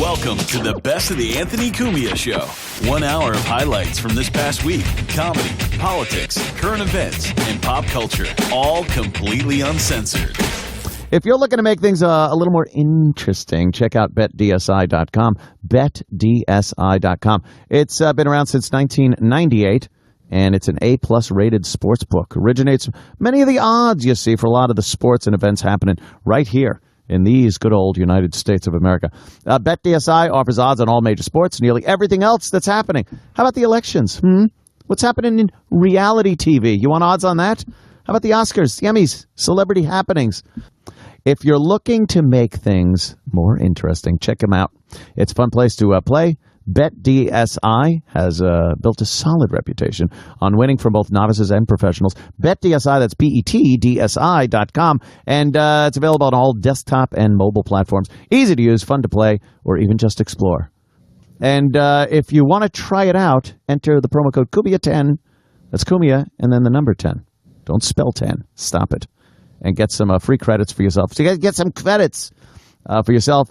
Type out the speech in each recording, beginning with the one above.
Welcome to the best of the Anthony Cumia Show. 1 hour of highlights from this past week. Comedy, politics, current events, and pop culture. All completely uncensored. If you're looking to make things a little more interesting, check out betdsi.com. Betdsi.com. It's been around since 1998, and it's an A-plus rated sports book. Originates many of the odds you see for a lot of the sports and events happening right here in these good old United States of America. BetDSI offers odds on all major sports, nearly everything else that's happening. How about the elections? What's happening in reality TV? You want odds on that? How about the Oscars, the Emmys, celebrity happenings? If you're looking to make things more interesting, check them out. It's a fun place to play. BetDSI has built a solid reputation on winning for both novices and professionals. BetDSI, that's BetDSI.com, and it's available on all desktop and mobile platforms. Easy to use, fun to play, or even just explore. And if you want to try it out, enter the promo code Cumia10. That's Cumia, and then the number 10. Don't spell 10. Stop it. And get some free credits for yourself. So you guys get some credits for yourself.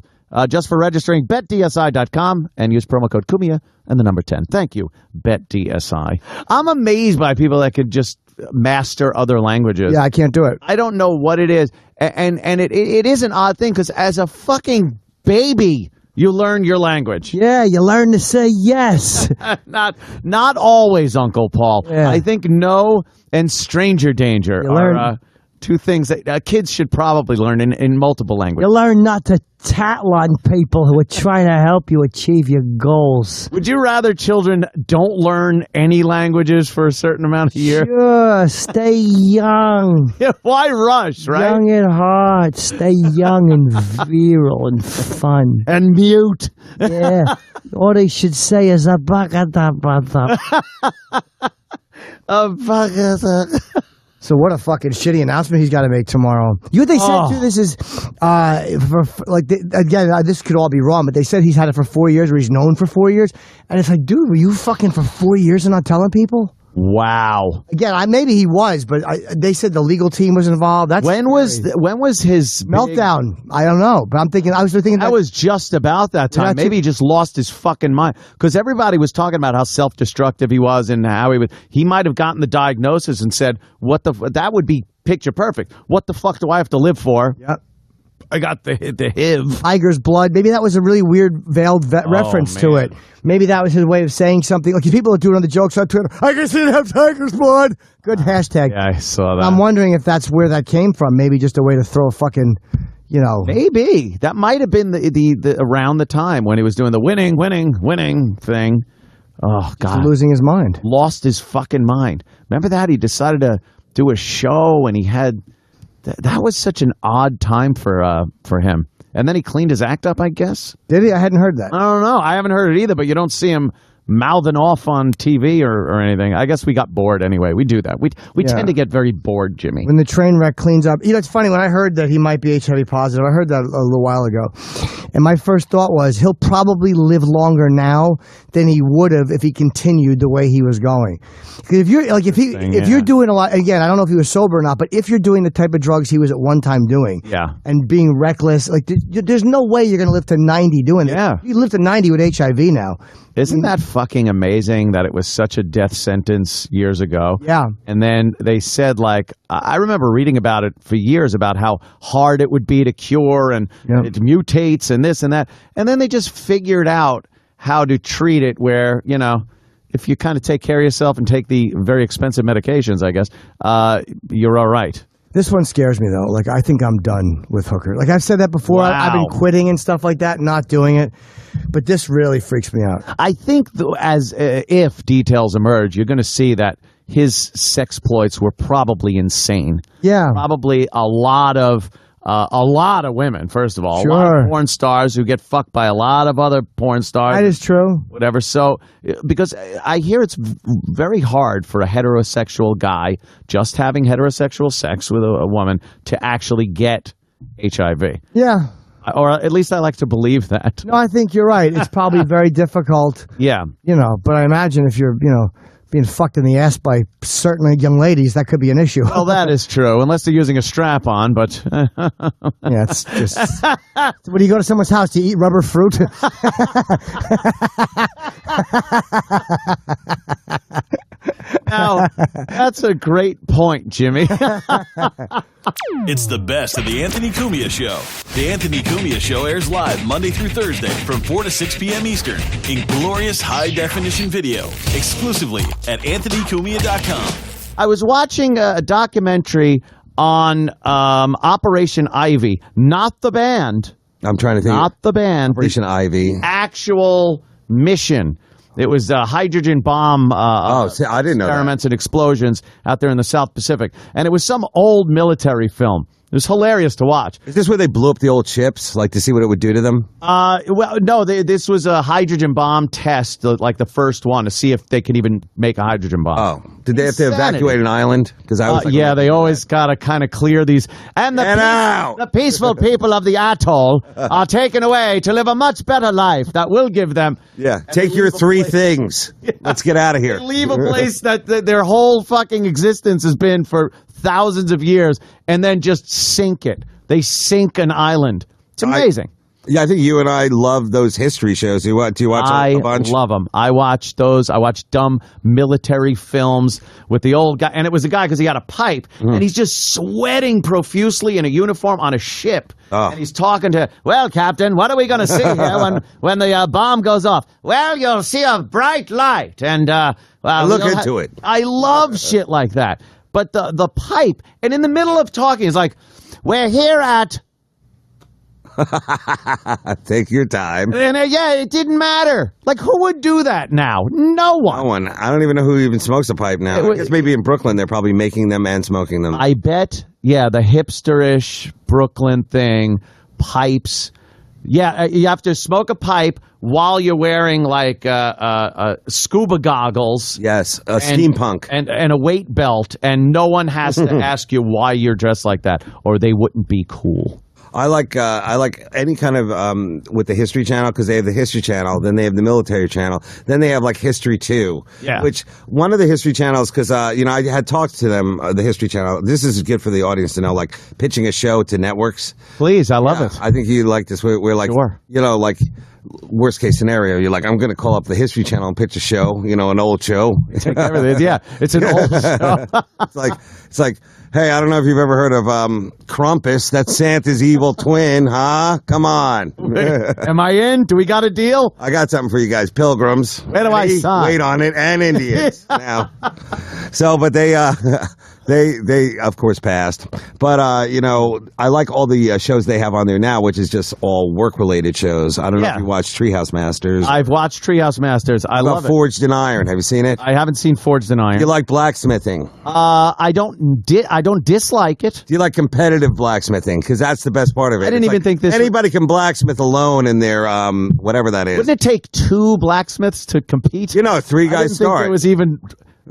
Just for registering, betdsi.com and use promo code Cumia and the number 10. Thank you, BetDSI. I'm amazed by people that could just master other languages. Yeah, I can't do it. I don't know what it is. And it is an odd thing because as a fucking baby, you learn your language. Yeah, you learn to say yes. Not always, Uncle Paul. Yeah. I think no and stranger danger are two things that kids should probably learn in multiple languages. You learn not to tattle on people who are trying to help you achieve your goals. Would you rather children don't learn any languages for a certain amount of years? Sure, stay young. Yeah, why rush, right? Young at heart. Stay young and virile and fun. And mute. Yeah. All they should say is a baka-da-ba-da. A baka-da. So what a fucking shitty announcement he's got to make tomorrow. You know what they said too? This is this could all be wrong, but they said he's had it for 4 years, or he's known for 4 years, and it's like, dude, were you fucking for 4 years and not telling people? Wow. Again, maybe he was, but they said the legal team was involved. That's when was his meltdown? I don't know, but I was thinking that was just about that time. Maybe he just lost his fucking mind because everybody was talking about how self-destructive he was and how he might have gotten the diagnosis and said, that would be picture perfect. What the fuck do I have to live for? Yep. I got the HIV. Tiger's blood. Maybe that was a really weird veiled reference to it. Maybe that was his way of saying something. Like people are doing on the jokes on Twitter. I guess he didn't have tiger's blood. Good hashtag. Yeah, I saw that. I'm wondering if that's where that came from. Maybe just a way to throw a fucking, Maybe. That might have been the around the time when he was doing the winning thing. Oh, God. He's losing his mind. Lost his fucking mind. Remember that? He decided to do a show and he had... That was such an odd time for him. And then he cleaned his act up, I guess. Did he? I hadn't heard that. I don't know. I haven't heard it either, but you don't see him mouthing off on TV or anything. I guess we got bored anyway. We do that. We tend to get very bored, Jimmy. When the train wreck cleans up. It's funny. When I heard that he might be HIV positive, I heard that a little while ago. And my first thought was he'll probably live longer now than he would have if he continued the way he was going. Because if you're doing a lot, again, I don't know if he was sober or not, but if you're doing the type of drugs he was at one time doing, and being reckless, there's no way you're going to live to 90 doing it. Yeah. You live to 90 with HIV now. Isn't that fucking amazing that it was such a death sentence years ago? Yeah. And then they said, I remember reading about it for years about how hard it would be to cure and it mutates and this and that. And then they just figured out how to treat it where, if you kind of take care of yourself and take the very expensive medications, I guess, you're all right. This one scares me, though. I think I'm done with hooker. I've said that before. Wow. I've been quitting and stuff like that, not doing it. But this really freaks me out. I think if details emerge, you're going to see that his sexploits were probably insane. Yeah. Probably a lot of women, first of all. Sure. A lot of porn stars who get fucked by a lot of other porn stars. That is true. Whatever. So, because I hear it's very hard for a heterosexual guy just having heterosexual sex with a woman to actually get HIV. Yeah. Or at least I like to believe that. No, I think you're right. It's probably very difficult. Yeah. But I imagine if you're, being fucked in the ass by certain young ladies, that could be an issue. Well, that is true, unless they're using a strap on, but... Yeah, it's just... When you go to someone's house, do you eat rubber fruit? Now, that's a great point, Jimmy. It's the best of the Anthony Cumia Show. The Anthony Cumia Show airs live Monday through Thursday from 4 to 6 p.m. Eastern in glorious high-definition video, exclusively at anthonycumia.com. I was watching a documentary on Operation Ivy, not the band. I'm trying to think. Not the band. Operation Ivy. Actual mission. It was a hydrogen bomb I didn't know experiments and explosions out there in the South Pacific. And it was some old military film. It was hilarious to watch. Is this where they blew up the old ships, like to see what it would do to them? Well, no, this was a hydrogen bomb test, like the first one, to see if they could even make a hydrogen bomb. Oh, did they have to evacuate an island? Because I was yeah, they always got to kind of clear these. And the peaceful people of the atoll are taken away to live a much better life that will give them. Yeah, take your three things. Yeah. Let's get out of here. They leave a place that their whole fucking existence has been for thousands of years, and then just sink it. They sink an island. It's amazing. I think you and I love those history shows. Do you watch a bunch? I love them. I watch those. I watch dumb military films with the old guy. And it was a guy because he had a pipe, and he's just sweating profusely in a uniform on a ship. Oh. And he's talking to, well, Captain, what are we going to see here when the bomb goes off? Well, you'll see a bright light. And look into it. I love shit like that. But the pipe, and in the middle of talking, it's like, we're here at... Take your time. And yeah, it didn't matter. Like, who would do that now? No one. No one. I don't even know who even smokes a pipe now. I guess maybe in Brooklyn, they're probably making them and smoking them. I bet, yeah, the hipsterish Brooklyn thing, pipes. Yeah, you have to smoke a pipe while you're wearing like scuba goggles. Yes, steampunk and a weight belt, and no one has to ask you why you're dressed like that, or they wouldn't be cool. I like any kind of with the History Channel, because they have the History Channel, then they have the Military Channel, then they have like History 2. Yeah. Which one of the History Channels, because I had talked to them, the History Channel. This is good for the audience to know, like pitching a show to networks. Please, I love it. I think you like this. We're like, sure. Like worst case scenario, you're like, I'm going to call up the History Channel and pitch a show, an old show. Yeah, it's an old show. It's like. Hey, I don't know if you've ever heard of Krampus. That's Santa's evil twin, huh? Come on. Am I in? Do we got a deal? I got something for you guys. Pilgrims. Where do I sign? Wait on it. And Indians. Now. So, but they of course passed. But, I like all the shows they have on there now, which is just all work-related shows. I don't know if you watch Treehouse Masters. I've watched Treehouse Masters. I love it. Forged in Iron. Have you seen it? I haven't seen Forged in Iron. You like blacksmithing? I don't dislike it. Do you like competitive blacksmithing? Because that's the best part of it. I didn't even think this... Anybody can blacksmith alone in their, whatever that is. Wouldn't it take two blacksmiths to compete? 3 guys start. Think there was even...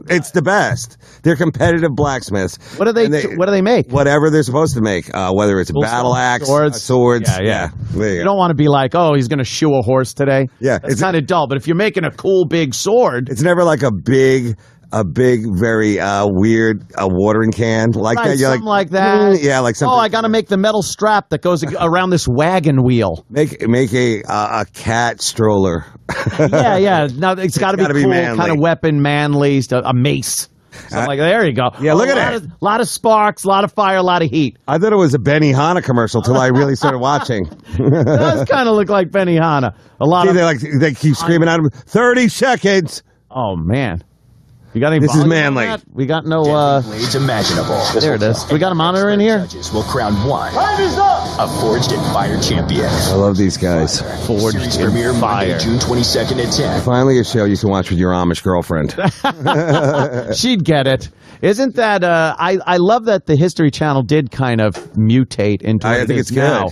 It's the best. They're competitive blacksmiths. What do they make? Whatever they're supposed to make. Whether it's a battle axe, swords. Yeah. You don't want to be like, oh, he's going to shoe a horse today. Yeah. It's kind of dull. But if you're making a cool big sword... It's never like a big, very weird watering can like right, that. Something like that. Yeah, like something. Oh, I got to make the metal strap that goes around this wagon wheel. Make a cat stroller. Yeah. Now it's got to be cool, kind of weapon, manly, a mace. Something like that. There you go. Yeah, look at it. A lot of sparks, a lot of fire, a lot of heat. I thought it was a Benihana commercial till I really started watching. It does kind of look like Benihana. They keep screaming at him, 30 seconds. Oh, man. You got any? This is manly. We got no. Blades imaginable. There it is. We got a monitor in here. Judges will crown one a Forged in Fire champion. I love these guys. Forged in Fire, June 22nd at 10. Finally, a show you can watch with your Amish girlfriend. She'd get it. Isn't that? I love that the History Channel did kind of mutate into. I think it's now,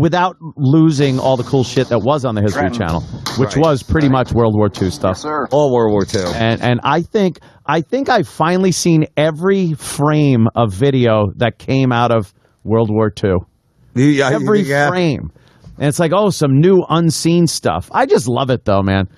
without losing all the cool shit that was on the History Channel, which was pretty much World War II stuff. Yes, sir. All World War II. And I think I've finally seen every frame of video that came out of World War II. Every frame. And it's like, some new unseen stuff. I just love it, though, man.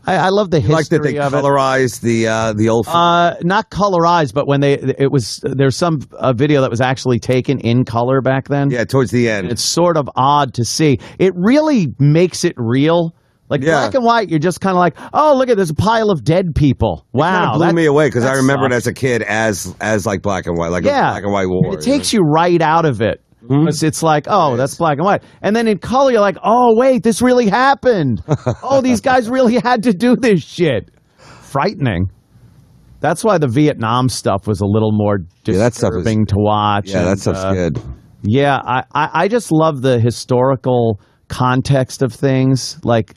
I love the history like that they of colorized the old. not colorized, but when there's some video that was actually taken in color back then. Yeah, towards the end. It's sort of odd to see. It really makes it real. Like black and white, you're just kind of like, oh, look at this pile of dead people. Wow, it kind of blew me away because I remember it sucks. as a kid as like black and white, like a black and white war. It takes you right out of it. It's like, oh, that's black and white. And then in color, you're like, oh, wait, this really happened. Oh, these guys really had to do this shit. Frightening. That's why the Vietnam stuff was a little more disturbing to watch. Yeah, that stuff's good. Yeah, I just love the historical context of things. Like,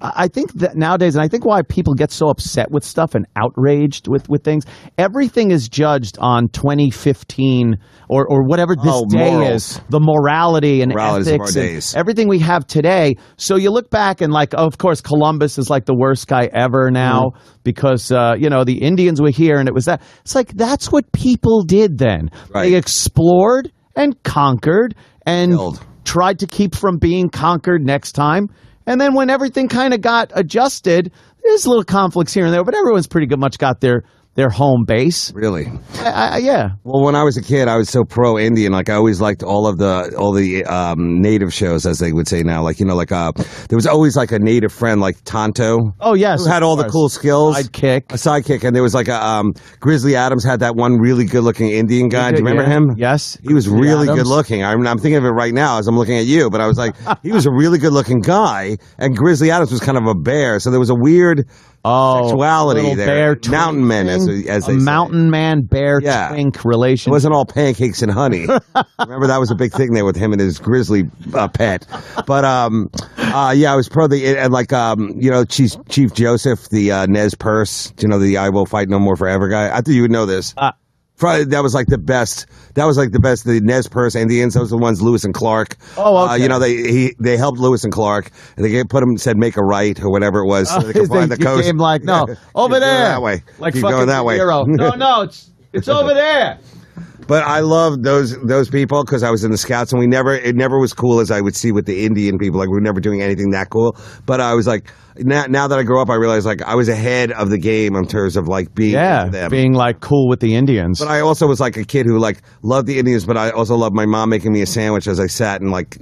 I think that nowadays, and I think why people get so upset with stuff and outraged with things, everything is judged on 2015 or whatever this day morals. is, the morality and Moralities of ethics our and days. everything we have today. So you look back and like, of course, Columbus is like the worst guy ever now because, the Indians were here and it was that. It's like, that's what people did then. Right. They explored and conquered and Killed. tried to keep from being conquered next time. And then when everything kind of got adjusted, there's little conflicts here and there, but everyone's pretty much got their home base. Really? Yeah. Well, when I was a kid, I was so pro-Indian. Like, I always liked all the native shows, as they would say now. Like, there was always like a native friend, like Tonto. Oh, yes. Who had all the cool skills. Sidekick. A sidekick. And there was like Grizzly Adams had that one really good-looking Indian guy. Do you remember him? Yes. He was really Adams. good-looking. I'm thinking of it right now as I'm looking at you. But I was like, he was a really good-looking guy. And Grizzly Adams was kind of a bear. So there was a weird... sexuality little there. Bear Mountain men, as they say. Mountain man bear twink relation. It wasn't all pancakes and honey. Remember, that was a big thing there with him and his grizzly pet. But I was pro Chief Joseph, the Nez Perce. The I Will Fight No More Forever guy. I thought you would know this. Probably, that was like the best. That was like the best. The Nez Perce Indians, those were the ones, Lewis and Clark. Oh, okay. They helped Lewis and Clark. And they said make a right or whatever it was, so they could find the coast. Came like, no, over there, that way. like Keep fucking going that way. hero. No, it's over there. But I love those people because I was in the Scouts and it never was cool as I would see with the Indian people. Like, we were never doing anything that cool. But I was like, now that I grow up, I realize like I was ahead of the game in terms of like being into them. Being like cool with the Indians. But I also was like a kid who like loved the Indians, but I also loved my mom making me a sandwich as I sat in like,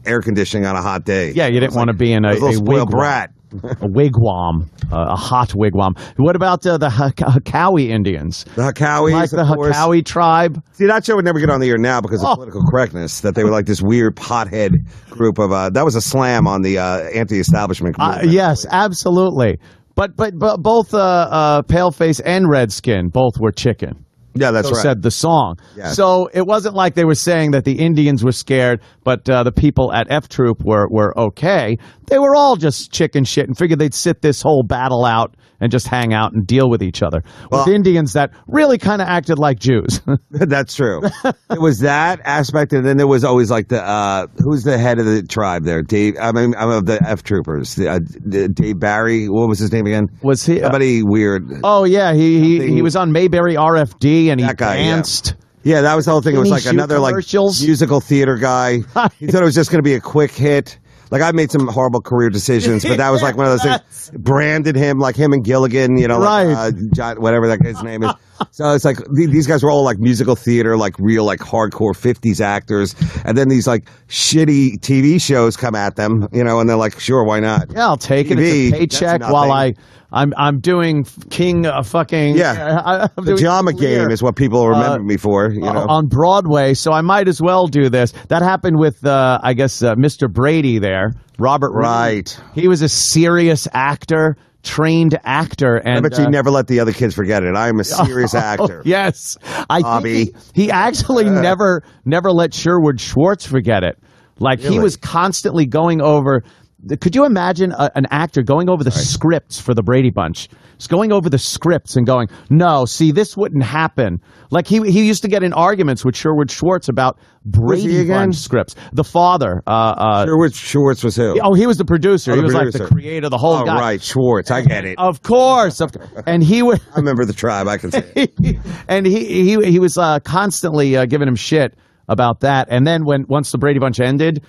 air conditioning on a hot day. Yeah, you didn't want to be in a little spoiled wigwam. brat. A wigwam, a hot wigwam. What about the Hakawi Indians? The Hakawis, like the of course. Hakawi tribe. See, that show would never get on the air now because of political correctness. That they were like this weird pothead group of. That was a slam on the anti-establishment. Yes, absolutely. But both Paleface and Redskin both were chicken. Yeah, that's so right. Said the song. Yes. So it wasn't like they were saying that the Indians were scared, but the people at F Troop were okay. They were all just chicken shit and figured they'd sit this whole battle out and just hang out and deal with each other. With Indians that really kind of acted like Jews. That's true. It was that aspect, and then there was always like the who's the head of the tribe there? Dave. I'm of the F Troopers. Dave Barry. What was his name again? Was he somebody weird? Oh yeah, he was on Mayberry RFD and he danced. Yeah, that was the whole thing. It was like another like musical theater guy. He thought it was just going to be a quick hit. Like, I made some horrible career decisions, but that was like one of those things. Branded him, like him and Gilligan, right. Like, John, whatever that guy's name is. So it's like these guys were all like musical theater, like real like hardcore 50s actors. And then these like shitty TV shows come at them, and they're like, sure, why not? Yeah, I'll take TV, it. It's a paycheck while I'm doing King fucking... Yeah, the Pajama Game is what people remember me for, on Broadway, so I might as well do this. That happened with, I guess, Mr. Brady there, Robert Right. Reed. He was a serious actor, trained actor. And, I bet you never let the other kids forget it. I'm a serious actor. Yes. Bobby. Think he actually never let Sherwood Schwartz forget it. Like, really? He was constantly going over... Could you imagine an actor going over the scripts for the Brady Bunch? Just going over the scripts and going, no, see, this wouldn't happen. Like, he used to get in arguments with Sherwood Schwartz about Brady Bunch scripts. The father. Sherwood Schwartz was who? Oh, he was the producer. He was like the creator, the whole guy. Oh, right, Schwartz. I get it. Of course. And he would... I remember the tribe. I can say it. And he was constantly giving him shit about that. And then once the Brady Bunch ended...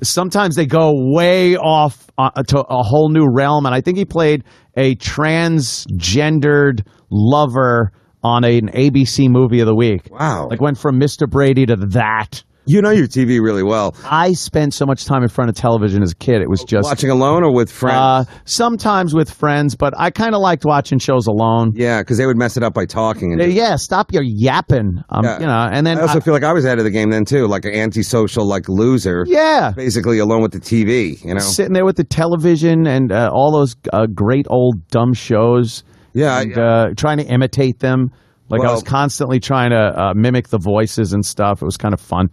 sometimes they go way off to a whole new realm. And I think he played a transgendered lover on an ABC movie of the week. Wow. Like went from Mr. Brady to that. You know your TV really well. I spent so much time in front of television as a kid. It was just Watching alone or with friends? Sometimes with friends, but I kind of liked watching shows alone. Yeah, because they would mess it up by talking. And Yeah, stop your yapping. Yeah. You know, and then I also feel like I was out of the game then too, like an antisocial, like loser. yeah, Basically alone with the TV. You know. sitting there with the television and all those great old dumb shows. Yeah, and, trying to imitate them. Like I Well- was constantly trying to mimic the voices and stuff. It was kind of fun.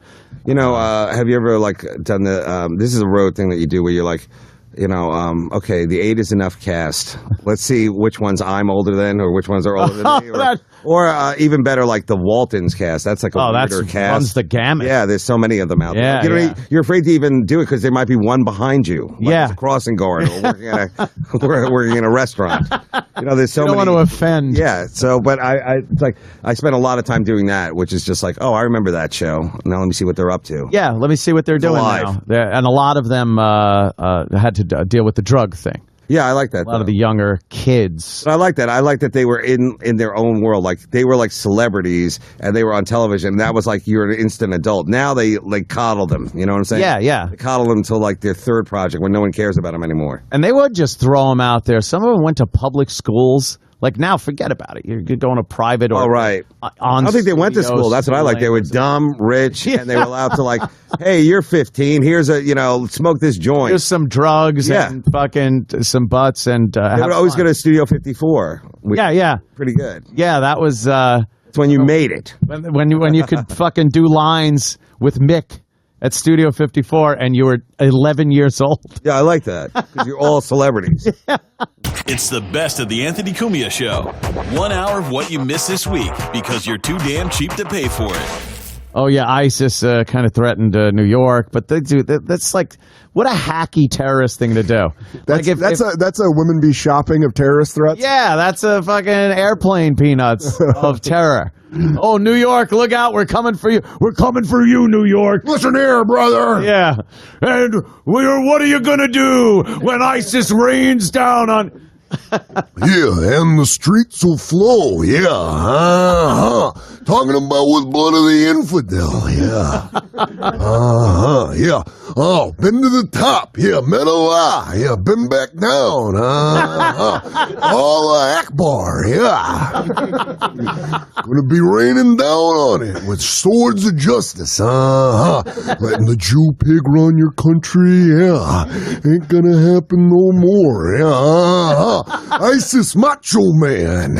You know, have you ever like done the? This is a road thing that you do where you're like, you know, okay, the 8 is enough cast. Let's see which ones I'm older than, or which ones are older than me, or even better, like the Waltons cast. That's like a weirder cast. Runs the gamut. Yeah, there's so many of them out there. Yeah, You know, yeah. you're afraid to even do it because there might be one behind you. Like Yeah. it's a crossing guard or working in a restaurant. You know, there's so You don't many. want to offend. Yeah, so but it's like I spent a lot of time doing that, which is just like, oh, I remember that show. Now let me see what they're up to. Yeah, let me see what they're doing alive. now. And a lot of them had to deal with the drug thing. Yeah, I like that. A lot of the younger kids. But I like that. I like that they were in their own world. Like they were like celebrities and they were on television. And that was like you're an instant adult. Now they like coddle them. You know what I'm saying? Yeah, yeah. They coddle them until like their third project when no one cares about them anymore. And they would just throw them out there. Some of them went to public schools. Like now, forget about it. You're going to private or Oh, right. on I don't think they went to school. That's what I like. They were dumb, rich, and they were allowed to like, hey, you're 15. Here's smoke this joint. Here's some drugs and fucking some butts and They would always go to Studio 54. Yeah. Pretty good. Yeah, that was That's when you made it. when you could fucking do lines with Mick at Studio 54 and you were 11 years old. Yeah, I like that because you're all celebrities. It's the best of the Anthony Cumia Show. 1 hour of what you missed this week because you're too damn cheap to pay for it. Oh yeah, ISIS kind of threatened New York, but they do. That's like what a hacky terrorist thing to do. That's Like that's a women be shopping of terrorist threats. yeah, that's a fucking airplane peanuts of terror. Oh, New York, look out! We're coming for you. We're coming for you, New York. Listen here, brother. Yeah, and what are you gonna do when ISIS rains down on? Yeah, and the streets will flow. Yeah, talking about with blood of the infidel. Yeah, yeah. Oh, been to the top. Yeah, Meadow. Yeah, been back down. Allah Akbar. Yeah, gonna be raining down on it with swords of justice. Letting the Jew pig run your country. Yeah, ain't gonna happen no more. Yeah. ISIS Macho Man.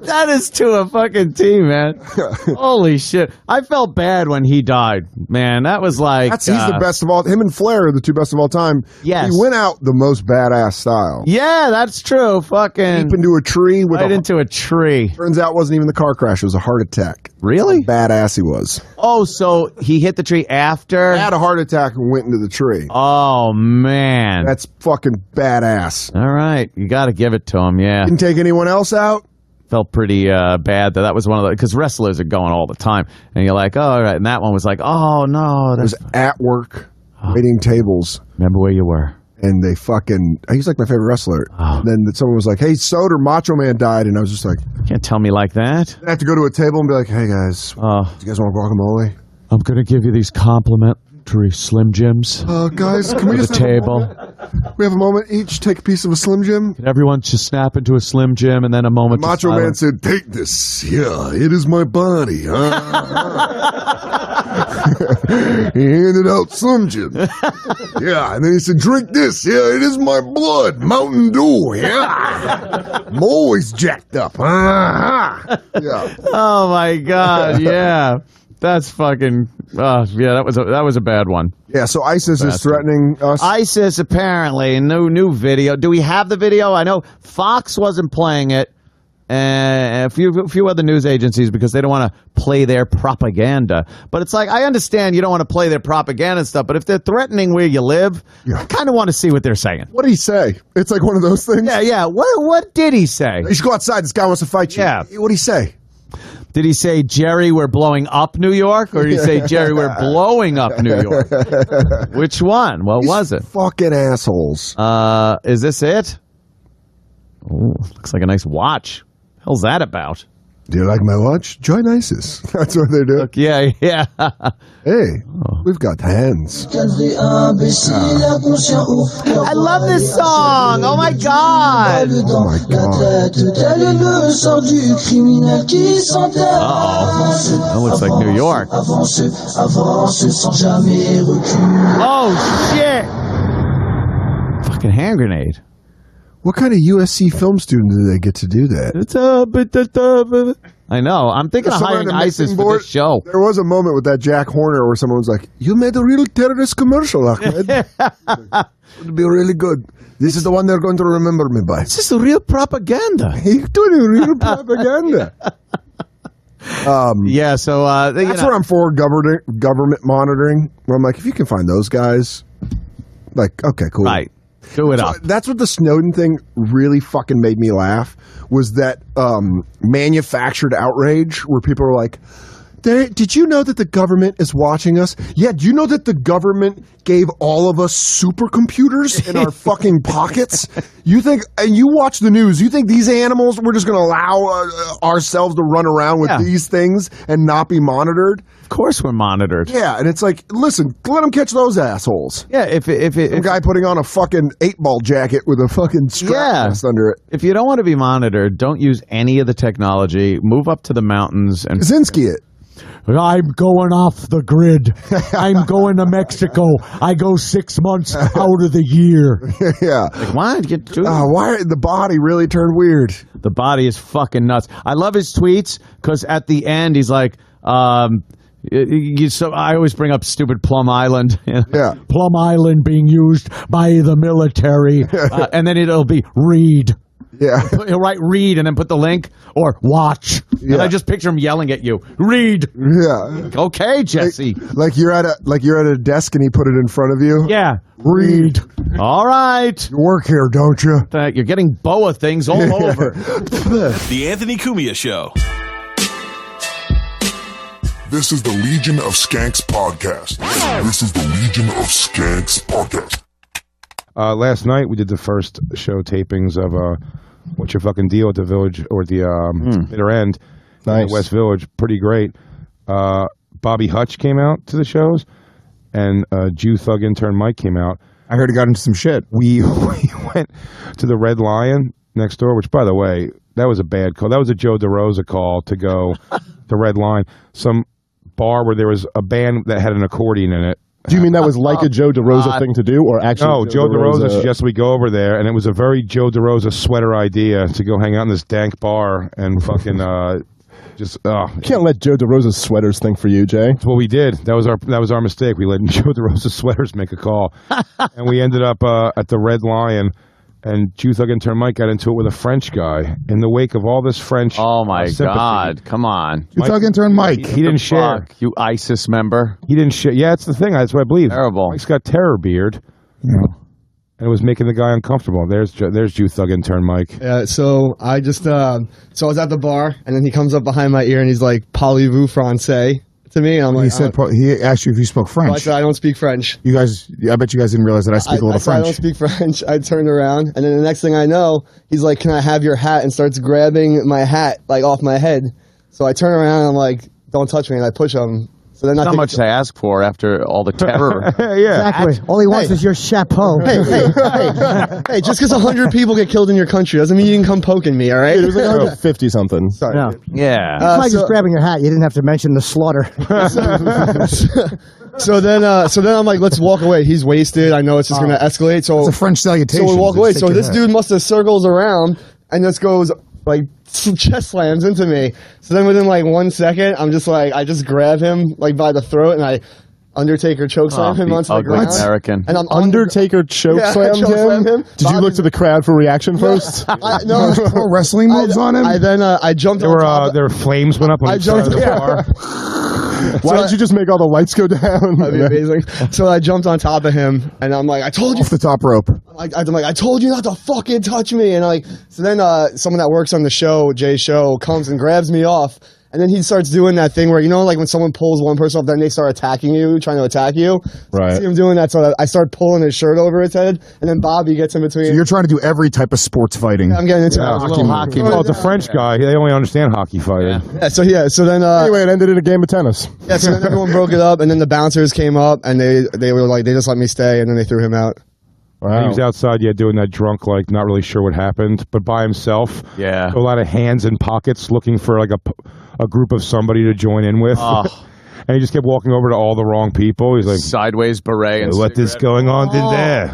That is to a fucking T, man. Holy shit! I felt bad when he died, man. That was like He's the best of all. Him and Flair are the two best of all time. Yes. He went out the most badass style. Yeah, that's true. Fucking Deep into a tree with right into a tree. Turns out it wasn't even the car crash. It was a heart attack. Really? Badass he was. Oh, so he hit the tree after? Had a heart attack and went into the tree. Oh man, That's fucking badass. all right. You got to give it to him. Yeah, Didn't take anyone else out. felt pretty bad that was one of the because wrestlers are going all the time, and you're like, oh, all right. And that one was like, oh no, I was at work waiting tables. remember where you were. And they he's like my favorite wrestler. And then someone was like, hey, Soder, Macho Man died. And I was just like, Can't tell me like that. I have to go to a table and be like, hey guys, do you guys want guacamole? I'm gonna give you these complimentary Slim Jims Guys, can we to the just have a table. moment? We have a moment each, take a piece of a Slim Jim. Can everyone just snap into a Slim Jim and then a moment? Macho Man said, take this. Yeah, it is my body. He handed out Slim Jim. Yeah, and then he said, drink this. Yeah, it is my blood. Mountain Dew. Yeah. I'm always jacked up. Yeah. Oh my God! Yeah, that's fucking. Yeah, that was a bad one. Yeah, so ISIS is threatening us. ISIS apparently new video. Do we have the video? I know Fox wasn't playing it, and a few other news agencies because they don't want to play their propaganda. But it's like I understand you don't want to play their propaganda stuff, but if they're threatening where you live, I kind of want to see what they're saying. What did he say? It's like one of those things. Yeah. What did he say? You should go outside. This guy wants to fight you. Yeah. What did he say? Did he say, Jerry, we're blowing up New York? Or did he say, Jerry, we're blowing up New York? Which one? What was it? Fucking assholes. Is this it? Ooh, looks like a nice watch. Hell's that about? Do you like my watch? Join ISIS. That's what they're doing. Yeah. Hey, we've got hands. I love this song. Oh my God. Oh my God. That looks like New York. Oh shit. Fucking hand grenade. What kind of USC film student do they get to do that? I know. I'm thinking of Someone hiring on the ISIS mixing for board, this show. There was a moment with that Jack Horner where someone was like, "You made a real terrorist commercial, Ahmed. It would be really good. This is the one they're going to remember me by." This is real propaganda. He's doing real propaganda. Yeah, so That's what I'm for, government monitoring. Where I'm like, if you can find those guys, like, okay, cool. Right. Do it up. That's what the Snowden thing really fucking made me laugh, was that manufactured outrage where people are like, did you know that the government is watching us? Yeah, do you know that the government gave all of us supercomputers in our fucking pockets? You think, and you watch the news, you think these animals, we're just going to allow ourselves to run around with these things and not be monitored? Of course we're monitored. Yeah, and it's like, listen, let them catch those assholes. Yeah, if Some guy putting on a fucking 8-ball jacket with a fucking strap under it. If you don't want to be monitored, don't use any of the technology. Move up to the mountains and Kaczynski it. I'm going off the grid. I'm going to Mexico. I go 6 months out of the year. Yeah. Like, why? Why the body really turned weird? The body is fucking nuts. I love his tweets because at the end he's like, so I always bring up stupid Plum Island. Yeah. Plum Island being used by the military. And then it'll be read. Yeah. He'll write read and then put the link or watch. Yeah. And I just picture him yelling at you. Read. Yeah. Okay, Jesse. Like you're at a desk and he put it in front of you. Yeah. Read. All right. You work here, don't you? You're getting BOA things all over. The Anthony Cumia Show. This is the Legion of Skanks podcast. This is the Legion of Skanks podcast. Last night we did the first show tapings of What's Your Fucking Deal at the Village or the Bitter End in the West Village. Pretty great. Bobby Hutch came out to the shows, and Jew Thug Intern Mike came out. I heard he got into some shit. We went to the Red Lion next door, which, by the way, that was a bad call. That was a Joe DeRosa call to go the Red Lion. Some bar where there was a band that had an accordion in it. Do you mean that was like a Joe DeRosa thing to do, or actually? No, Joe DeRosa suggested we go over there, and it was a very Joe DeRosa sweater idea to go hang out in this dank bar and fucking just. You can't let Joe DeRosa's sweaters think for you, Jay. That's what we did. That was our mistake. We let Joe DeRosa's sweaters make a call, and we ended up at the Red Lion. And Jew Thug Intern Mike got into it with a French guy in the wake of all this French. Oh my God! Come on, Jew Thug Intern Mike. He didn't share. You ISIS member. He didn't share. Yeah, that's the thing. That's what I believe. Terrible. Mike's got terror beard. Yeah. And it was making the guy uncomfortable. There's Jew Thug Intern Mike. Yeah. So I just so I was at the bar, and then he comes up behind my ear and he's like, "Parlez-vous français?" to me, and I'm like, he asked you if you spoke French. I said I don't speak French. You guys, I bet you guys didn't realize that I speak a little French. I don't speak French. I turned around, and then the next thing I know, he's like, "Can I have your hat?" and starts grabbing my hat like off my head. So I turn around and I'm like, "Don't touch me!" and I push him. So then not much to ask for after all the terror. Yeah, exactly. All he wants is your chapeau. Hey, just because 100 people get killed in your country doesn't mean you can come poking me, all right? It was like 150 something. Sorry. No. Yeah. It's just grabbing your hat. You didn't have to mention the slaughter. So then I'm like, let's walk away. He's wasted. I know it's just going to escalate. So it's a French salutation. So we walk away. So this dude must have circles around and just goes like chest slams into me. So then within like 1 second, I'm just like, I just grab him like by the throat and I Undertaker chokeslam him onto the ground. American. And I'm Undertaker chokeslammed him? Did you look to the crowd for reaction first? No. Pro wrestling moves on him? I jumped on top. There were flames went up on the side of the bar. Why didn't you just make all the lights go down? That'd be amazing. So I jumped on top of him, and I'm like, I told you. Off the top rope. I'm like, I told you not to fucking touch me. And so then someone that works on the show, Jay's show, comes and grabs me off. And then he starts doing that thing where, like when someone pulls one person off, then they start attacking you, trying to attack you. Right. I see him doing that, so I start pulling his shirt over his head, and then Bobby gets in between. So you're trying to do every type of sports fighting. Yeah, I'm getting into hockey. Well, it's a French guy. They only understand hockey fighting. So then anyway, it ended in a game of tennis. Yeah, so then everyone broke it up, and then the bouncers came up, and they were like, they just let me stay, and then they threw him out. Wow. He was outside, doing that drunk, like not really sure what happened, but by himself. Yeah. A lot of hands in pockets, looking for like a group of somebody to join in with. And he just kept walking over to all the wrong people. He's like, sideways beret and what is going on in there?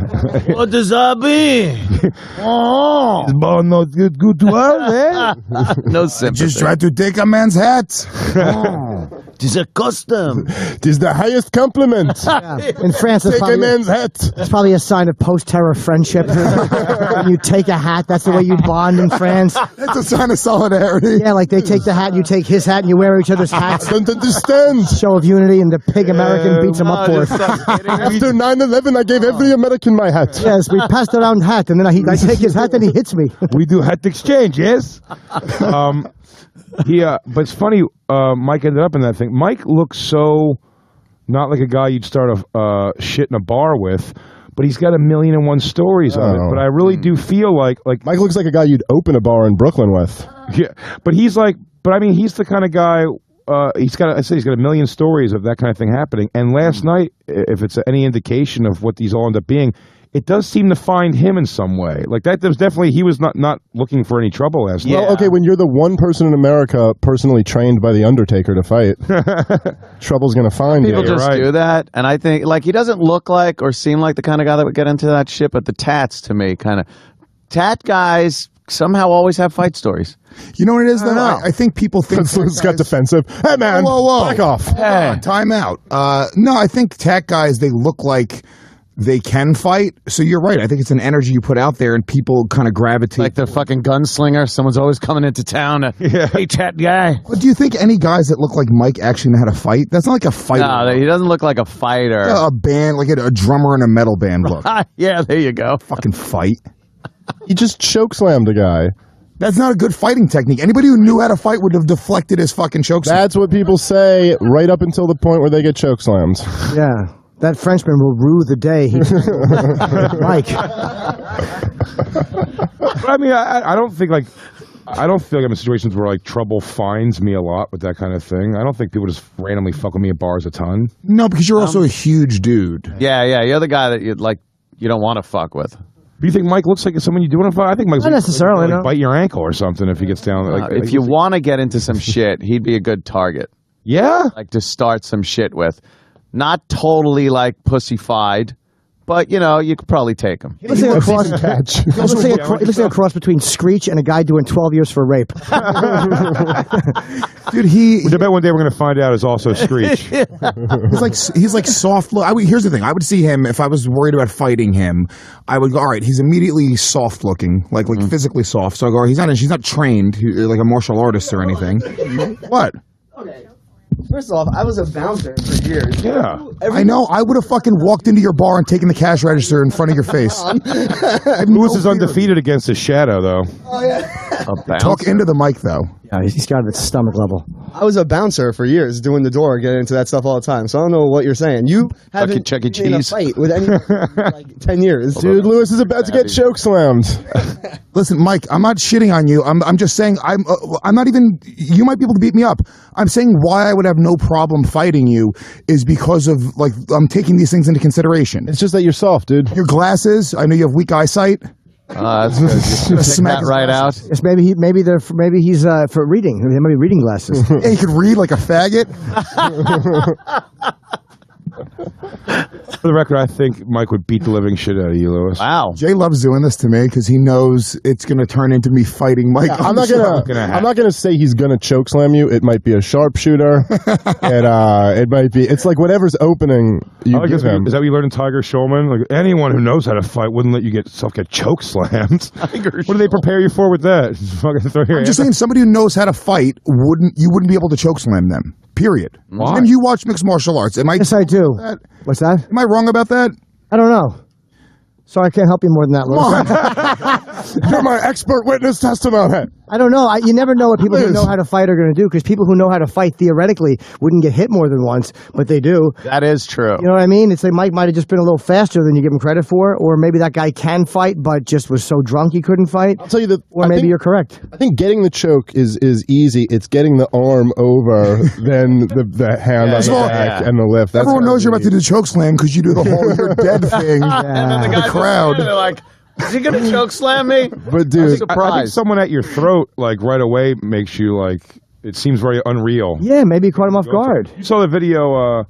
What does that mean? Is ball not good to us, eh? No sympathy. Just try to take a man's hat. It is a custom. It is the highest compliment. In France, Take a man's hat. That's probably a sign of post-terror friendship. When you take a hat, that's the way you bond in France. That's a sign of solidarity. Yeah, like they take the hat, you take his hat, and you wear each other's hats. I don't understand. Show of unity, and the pig American beats him up for it. After 9/11, I gave every American my hat. Yes, we passed around hat, and then I take his hat, and he hits me. We do hat exchange, yes? But it's funny, Mike ended up in that thing. Mike looks so not like a guy you'd start a shit in a bar with, but he's got 1,000,001 stories of it. But I really do feel like Mike looks like a guy you'd open a bar in Brooklyn with. Yeah, but he's the kind of guy. He's got 1,000,000 stories of that kind of thing happening. And last night, if it's any indication of what these all end up being, it does seem to find him in some way. Like that, there was definitely, he was not looking for any trouble last night. Well, okay, when you're the one person in America personally trained by The Undertaker to fight, trouble's going to find People you. just do that. And I think, like, he doesn't look like or seem like the kind of guy that would get into that shit, but the tats, to me, tat guys somehow always have fight stories. You know what it is, though? I think people think... It's got defensive. Hey, man, back off. Hey. Time out. No, I think tat guys, they look like they can fight. So you're right. I think it's an energy you put out there, and people kind of gravitate. Like the fucking gunslinger. Someone's always coming into town. Hey, tat guy. But do you think any guys that look like Mike actually know how to fight? That's not like a fighter. No, he doesn't look like a fighter. Yeah, a band, like a drummer in a metal band look. Yeah, there you go. Fucking fight. He just chokeslammed a guy. That's not a good fighting technique. Anybody who knew how to fight would have deflected his fucking chokeslam. That's what people say right up until the point where they get chokeslammed. Yeah. That Frenchman will rue the day he Mike. But I mean, I don't think I don't feel like I'm in situations where like trouble finds me a lot with that kind of thing. I don't think people just randomly fuck with me at bars a ton. No, because you're also a huge dude. Yeah, you're the guy that you don't want to fuck with. Do you think Mike looks like someone you do want to fight? I think Mike's not necessarily. like bite your ankle or something if he gets down. If you want to get into some shit, he'd be a good target. Yeah, like to start some shit with. Not totally like pussified, but you could probably take him. He looks like a cross between Screech and a guy doing 12 years for rape. Dude, which I bet one day we're going to find out is also Screech. He's like soft look. Here's the thing. I would see him if I was worried about fighting him. I would go, all right, he's immediately soft looking, like physically soft. So I go, he's not trained like a martial artist or anything. What? Okay. First off, I was a bouncer for years. Yeah. I know. I would have fucking walked into your bar and taken the cash register in front of your face. Lewis is undefeated against his shadow, though. Oh, yeah. Talk into the mic, though. Yeah, he's got it at stomach level. I was a bouncer for years, doing the door, getting into that stuff all the time. So I don't know what you're saying. You haven't Chuck E. been in a Cheese fight with any like 10 years. Dude, Lewis is about to get chokeslammed. Listen, Mike, I'm not shitting on you. I'm just saying I'm not even. You might be able to beat me up. I'm saying why I would have no problem fighting you is because of I'm taking these things into consideration. It's just that you're soft, dude. Your glasses. I know you have weak eyesight. That's good. Just take that right out. Yes, maybe he's for reading. He might be reading glasses. Yeah, he could read like a faggot. For the record, I think Mike would beat the living shit out of you, Lewis. Wow. Jay loves doing this to me because he knows it's going to turn into me fighting Mike. Yeah, I'm not gonna say he's gonna chokeslam you. It might be a sharpshooter. It might be. It's like whatever's opening you give him. Is that what you learned in Tiger Showman? Like anyone who knows how to fight wouldn't let you get chokeslammed. What do they prepare you for with that? I'm just saying somebody who knows how to fight wouldn't be able to chokeslam them. Period. Why? And you watch mixed martial arts. Yes, I do. What's that? Am I wrong about that? I don't know. So I can't help you more than that, Lewis. You're my expert witness testimony. I don't know. You never know what people who know how to fight are going to do, because people who know how to fight theoretically wouldn't get hit more than once, but they do. That is true. You know what I mean? It's like Mike might have just been a little faster than you give him credit for, or maybe that guy can fight but just was so drunk he couldn't fight. I'll tell you that. Or maybe you're correct. I think getting the choke is easy. It's getting the arm over, then the hand on the back and the lift. That's everyone knows you're about to do the choke slam because you do the whole "you're dead" thing. And then the crowd. They're like, is he going to choke slam me? But dude, I think someone at your throat, like right away, makes you like. It seems very unreal. Yeah, maybe you caught him off guard. You saw the video.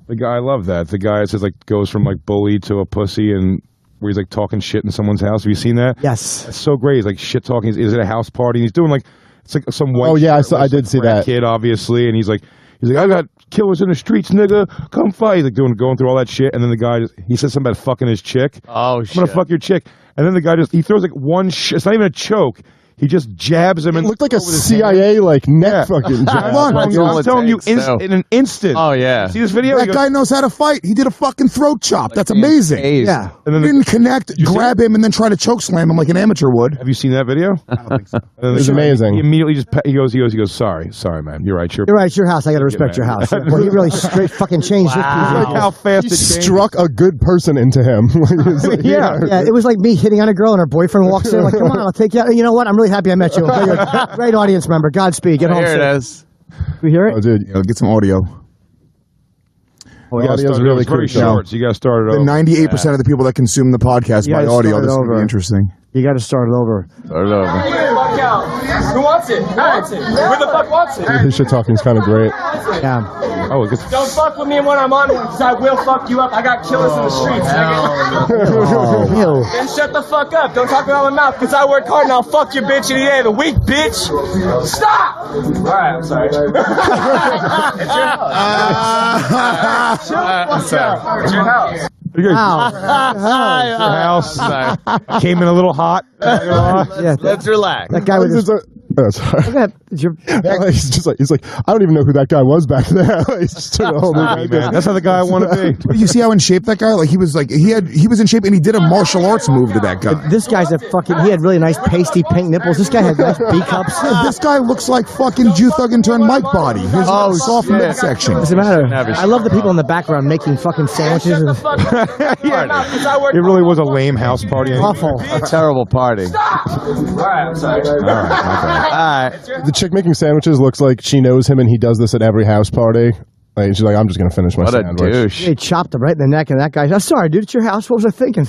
The guy, I love that. The guy says like goes from like bully to a pussy, and where he's like talking shit in someone's house. Have you seen that? Yes. That's so great. He's like shit talking. He's at a house party. And he's doing like it's like some white. Oh yeah, I did see that kid, obviously, and he's like, I got killers in the streets, nigga. Come fight. He's like going through all that shit, and then the guy he says something about fucking his chick. Oh shit! I'm gonna fuck your chick, and then the guy he throws like one. It's not even a choke. He just jabs him. It looked like a CIA neck fucking jab. I'm telling you, in an instant. Oh yeah. See this video? That guy knows how to fight. He did a fucking throat chop. That's amazing. Yeah. And then he didn't connect, grab him, and then try to choke slam him like an amateur would. Have you seen that video? I don't think so. It was amazing. He immediately just he goes, sorry, man. You're right. You're right. It's your house. I got to respect your house. Well, he really straight fucking changed. Wow. Like how fast He it changed. struck a good person into him. Yeah. It was like me hitting on a girl and her boyfriend walks in like, come on, I'll take you out. You know what? I'm really happy I met you. Great audience member. Godspeed. Get home Here safe. it is. We hear it? Oh, dude. Yeah, get some audio. The audio's really very crucial. short, so you got to start it The over. 98% of the people that consume the podcast You by gotta audio, start it this is going to over. be interesting. You got to start it over. Start it over. Fuck out. Who wants it? Who wants it? Who the fuck wants it? His shit talking's kind of great. Yeah. Oh, it gets Don't fuck with me when I'm on it, because I will fuck you up. I got killers in the streets, nigga. Ew. Then shut the fuck up. Don't talk about my mouth, because I work hard and I'll fuck your bitch in the end of the week, bitch. Stop! Alright, I'm sorry. It's your house. It's your house. house. Came in a little hot. Yeah. Let's relax. That guy with his... Sorry. Look at that. He's like, I don't even know who that guy was back there. He's just took a whole new guy. Man, that's how the guy I want to be. But you see how in shape that guy? Like he was in shape and he did a martial arts move to that guy. This guy's he had really nice pasty pink nipples. This guy had nice B cups. This guy looks like fucking Thug Intern Mike body. His soft midsection. Doesn't matter. I love the people in the background making fucking sandwiches. It really was a lame house party. Awful. A terrible party. Alright, I'm sorry. All right. The chick making sandwiches looks like she knows him and he does this at every house party. Like, she's like, I'm just going to finish my What a sandwich. douche. They chopped him right in the neck, and that guy. I'm sorry, dude. It's your house. What was I thinking?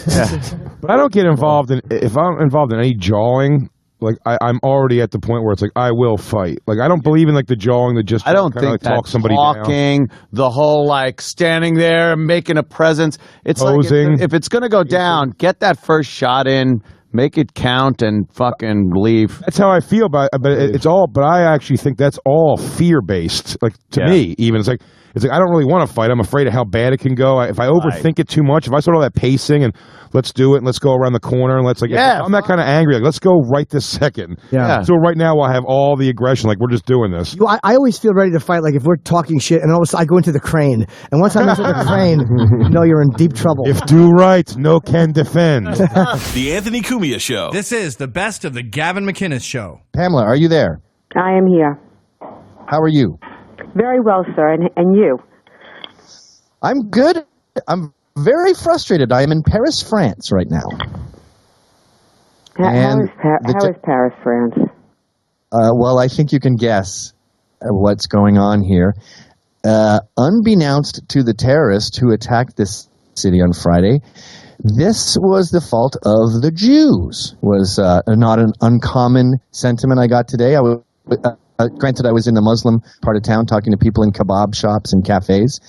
But I don't get involved in, if I'm involved in any jawing, like I'm already at the point where it's like I will fight. Like I don't believe in like the jawing that just I don't kinda, think like, talk that somebody talking, the whole like standing there making a presence. It's Posing. like if it's going to go down, get that first shot in, make it count, and fucking leave. That's how I feel about it, but it's all. But I actually think that's all fear based. Like to me, even it's like I don't really want to fight. I'm afraid of how bad it can go. If I overthink it too much, if I start all that pacing and let's do it and let's go around the corner and let's like, I'm that kind of angry. Like let's go right this second. Yeah. So right now I'll have all the aggression. Like we're just doing this. I always feel ready to fight. Like if we're talking shit, and all of a sudden I go into the crane, and once I'm into the crane, you know you're in deep trouble. If do right, no can defend. The Anthony Cumia Show. This is the best of the Gavin McInnes Show. Pamela, are you there? I am here. How are you? Very well, sir. And you? I'm good. I'm very frustrated. I am in Paris, France right now. How is Paris, France? Well, I think you can guess what's going on here. Unbeknownst to the terrorists who attacked this city on Friday, this was the fault of the Jews. Was not an uncommon sentiment I got today. Granted, I was in the Muslim part of town talking to people in kebab shops and cafes.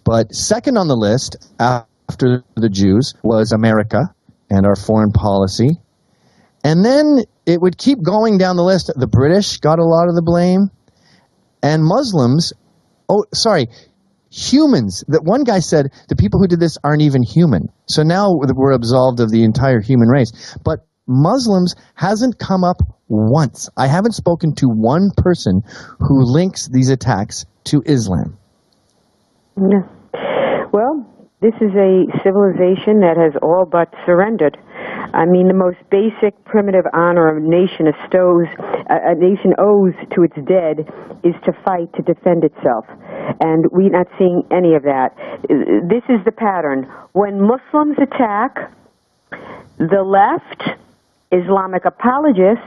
But second on the list after the Jews was America and our foreign policy. And then it would keep going down the list. The British got a lot of the blame. And Muslims, humans. That one guy said the people who did this aren't even human. So now we're absolved of the entire human race. But Muslims hasn't come up once. I haven't spoken to one person who links these attacks to Islam. Yeah. Well, this is a civilization that has all but surrendered. I mean, the most basic, primitive honor a nation owes to its dead is to fight to defend itself. And we're not seeing any of that. This is the pattern. When Muslims attack, the left, Islamic apologists,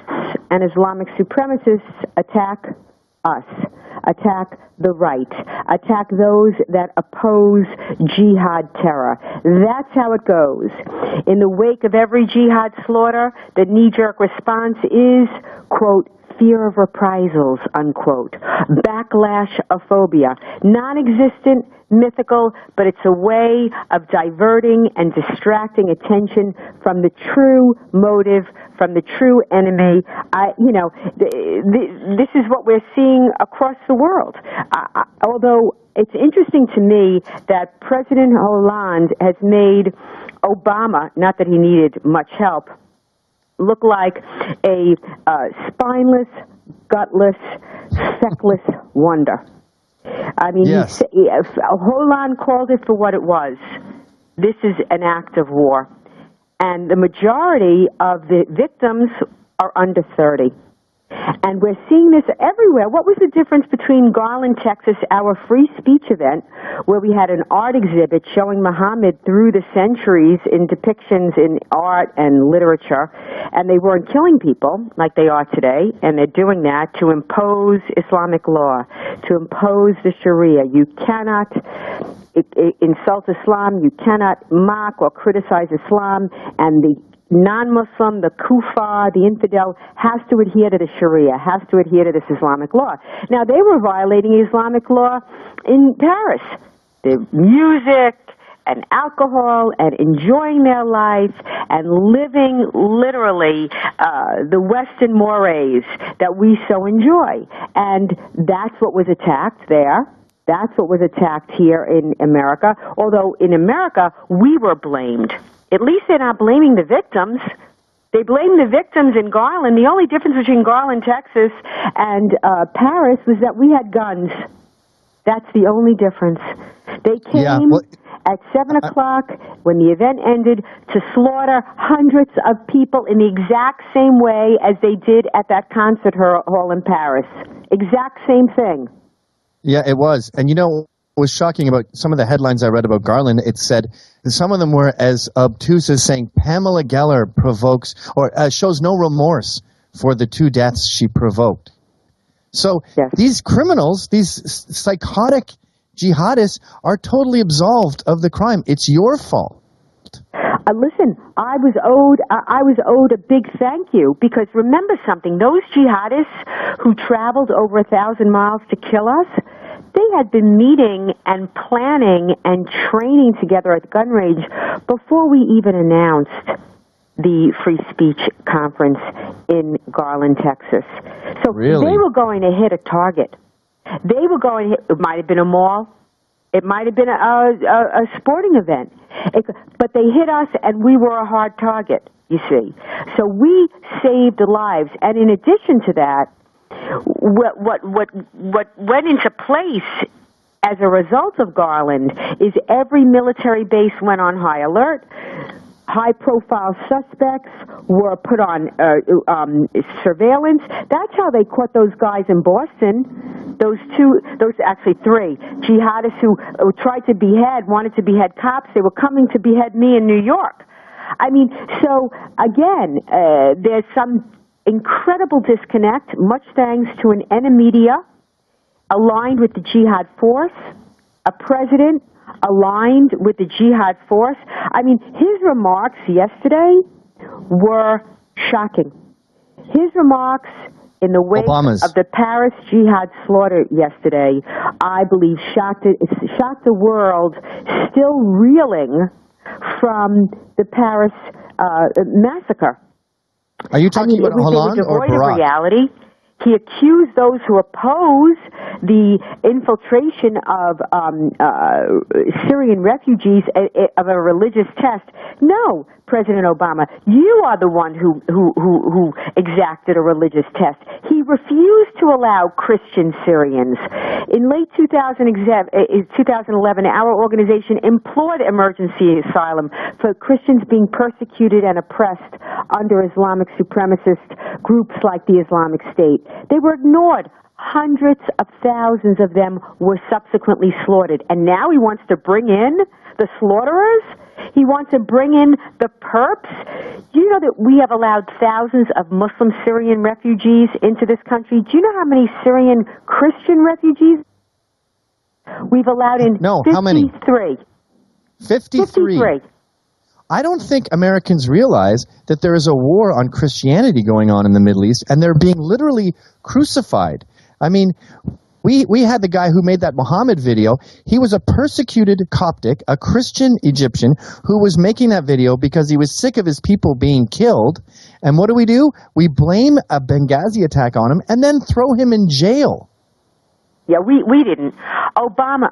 and Islamic supremacists attack us, attack the right, attack those that oppose jihad terror. That's how it goes. In the wake of every jihad slaughter, the knee-jerk response is, quote, fear of reprisals, unquote. Backlash-ophobia. Non-existent, mythical, but it's a way of diverting and distracting attention from the true motive, from the true enemy. This is what we're seeing across the world. Although it's interesting to me that President Hollande has made Obama, not that he needed much help, look like a spineless, gutless, feckless wonder. I mean, yes. Hollande called it for what it was. This is an act of war. And the majority of the victims are under 30. And we're seeing this everywhere. What was the difference between Garland, Texas, our free speech event, where we had an art exhibit showing Muhammad through the centuries in depictions in art and literature, and they weren't killing people like they are today, and they're doing that to impose Islamic law, to impose the Sharia. You cannot insult Islam, you cannot mock or criticize Islam, and the non-Muslim, the kuffar, the infidel, has to adhere to the Sharia, has to adhere to this Islamic law. Now, they were violating Islamic law in Paris. The music and alcohol and enjoying their life and living literally the Western mores that we so enjoy. And that's what was attacked there. That's what was attacked here in America, although in America we were blamed. At least they're not blaming the victims. They blame the victims in Garland. The only difference between Garland, Texas, and Paris was that we had guns. That's the only difference. They came at 7 o'clock when the event ended to slaughter hundreds of people in the exact same way as they did at that concert hall in Paris. Exact same thing. Yeah, it was. And you know what was shocking about some of the headlines I read about Garland? It said some of them were as obtuse as saying Pamela Geller provokes or shows no remorse for the 2 deaths she provoked. So these criminals, these psychotic jihadists are totally absolved of the crime. It's your fault. Listen, I was owed a big thank you, because remember something, those jihadists who traveled over 1,000 miles to kill us, they had been meeting and planning and training together at the gun range before we even announced the free speech conference in Garland, Texas. So they were going to hit a target. They were going to hit, it might have been a mall, it might have been a sporting event, but they hit us and we were a hard target, you see. So we saved lives, and in addition to that, what went into place as a result of Garland is every military base went on high alert. High-profile suspects were put on surveillance. That's how they caught those guys in Boston. Those actually 3 jihadists who wanted to behead cops. They were coming to behead me in New York. I mean, so again, there's some incredible disconnect, much thanks to an media aligned with the jihad force, a president aligned with the jihad force. I mean, his remarks yesterday were shocking. His remarks in the wake of the Paris jihad slaughter yesterday, I believe, shocked the world, still reeling from the Paris massacre. Are you talking about Hollande or Barack? Devoid of reality. He accused those who oppose the infiltration of Syrian refugees of a religious test. No, President Obama, you are the one who exacted a religious test. He refused to allow Christian Syrians. In late 2011, our organization implored emergency asylum for Christians being persecuted and oppressed under Islamic supremacist groups like the Islamic State. They were ignored. Hundreds of thousands of them were subsequently slaughtered. And now he wants to bring in the slaughterers? He wants to bring in the perps? Do you know that we have allowed thousands of Muslim Syrian refugees into this country? Do you know how many Syrian Christian refugees we've allowed in? No, 53. how many? 53. I don't think Americans realize that there is a war on Christianity going on in the Middle East, and they're being literally crucified. I mean, we had the guy who made that Muhammad video. He was a persecuted Coptic, a Christian Egyptian, who was making that video because he was sick of his people being killed. And what do? We blame a Benghazi attack on him and then throw him in jail. Yeah, we didn't. Obama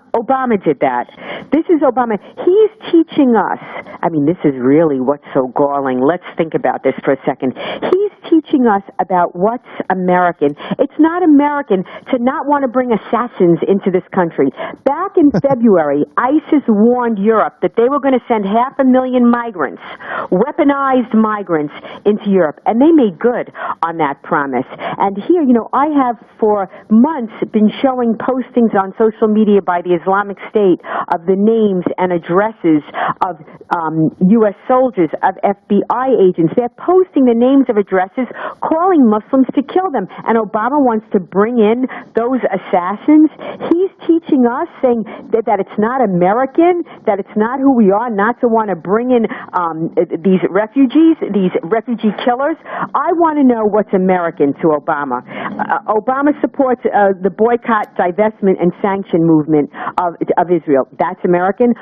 did that. This is Obama. He's teaching us. I mean, this is really what's so galling. Let's think about this for a second. He's teaching us about what's American. It's not American to not want to bring assassins into this country. Back in February, ISIS warned Europe that they were going to send 500,000 migrants, weaponized migrants, into Europe. And they made good on that promise. And here, I have for months been showing postings on social media by the Islamic State of the names and addresses of U.S. soldiers, of FBI agents. They're posting the names of addresses, calling Muslims to kill them. And Obama wants to bring in those assassins. He's teaching us, saying that it's not American, that it's not who we are, not to want to bring in these refugees, these refugee killers. I want to know what's American to Obama. Obama supports the boycott, divestment, and sanction movement of Israel. That's American.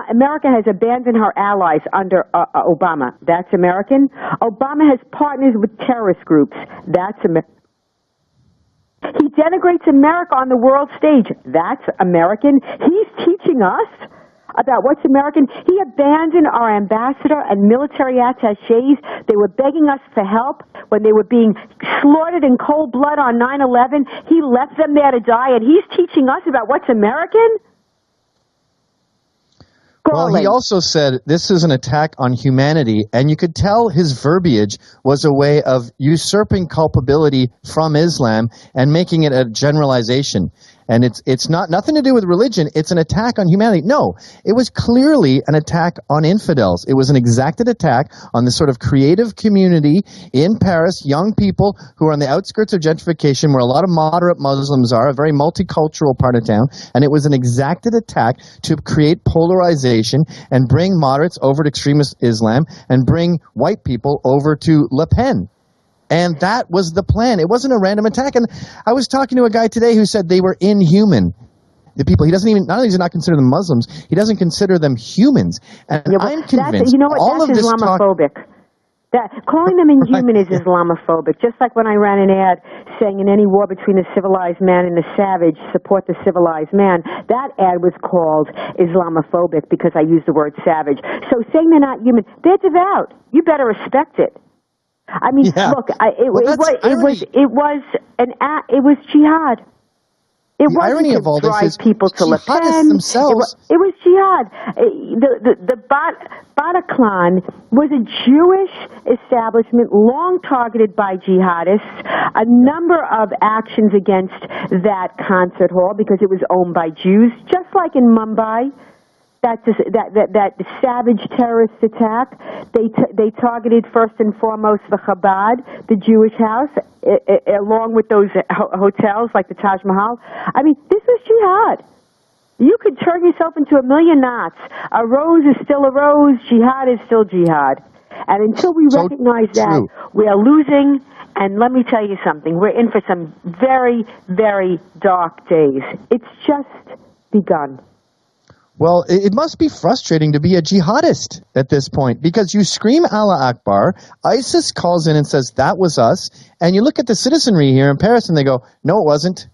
America has abandoned her allies under Obama. That's American. Obama has partners with terrorist groups. That's American. He denigrates America on the world stage. That's American. He's teaching us about what's American. He abandoned our ambassador and military attachés. They were begging us for help when they were being slaughtered in cold blood on 9/11. He left them there to die, and he's teaching us about what's American? Well, he also said this is an attack on humanity, and you could tell his verbiage was a way of usurping culpability from Islam and making it a generalization. And it's not nothing to do with religion. It's an attack on humanity. No, it was clearly an attack on infidels. It was an exacted attack on this sort of creative community in Paris, young people who are on the outskirts of gentrification, where a lot of moderate Muslims are, a very multicultural part of town. And it was an exacted attack to create polarization and bring moderates over to extremist Islam and bring white people over to Le Pen. And that was the plan. It wasn't a random attack. And I was talking to a guy today who said they were inhuman. The people, he doesn't even, not only does he not consider them Muslims, he doesn't consider them humans. And I'm convinced all of this Islamophobic. Calling them inhuman is Islamophobic. Just like when I ran an ad saying in any war between the civilized man and the savage, support the civilized man, that ad was called Islamophobic because I used the word savage. So saying they're not human, they're devout. You better respect it. I mean, look, it was jihad. It wasn't to drive people to Le Pen. Themselves. It was jihad. The Bataclan was a Jewish establishment long targeted by jihadists. A number of actions against that concert hall because it was owned by Jews, just like in Mumbai. That savage terrorist attack, they targeted first and foremost the Chabad, the Jewish house, along with those hotels like the Taj Mahal. I mean, this was jihad. You could turn yourself into a million knots. A rose is still a rose. Jihad is still jihad. And until we recognize that, we are losing. And let me tell you something. We're in for some very, very dark days. It's just begun. Well, it must be frustrating to be a jihadist at this point because you scream Allah Akbar, ISIS calls in and says, that was us, and you look at the citizenry here in Paris and they go, no, it wasn't.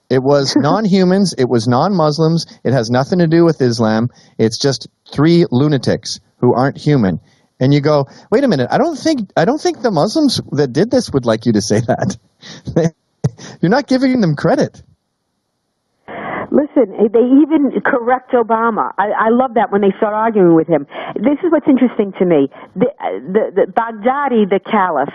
It was non-humans, it was non-Muslims, it has nothing to do with Islam, it's just 3 lunatics who aren't human. And you go, wait a minute, I don't think the Muslims that did this would like you to say that. You're not giving them credit. Listen, they even correct Obama. I love that when they start arguing with him. This is what's interesting to me. The Baghdadi, the caliph,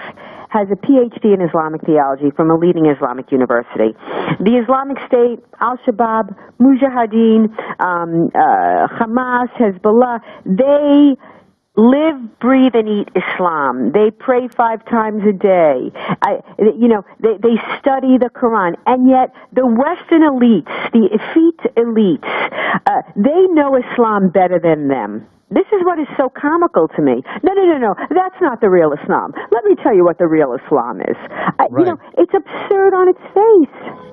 has a PhD in Islamic theology from a leading Islamic university. The Islamic State, Al-Shabaab, Mujahideen, Hamas, Hezbollah, they live, breathe, and eat Islam. They pray 5 times a day. They study the Quran. And yet, the Western elites, the effete elites, they know Islam better than them. This is what is so comical to me. No. That's not the real Islam. Let me tell you what the real Islam is. Right. It's absurd on its face.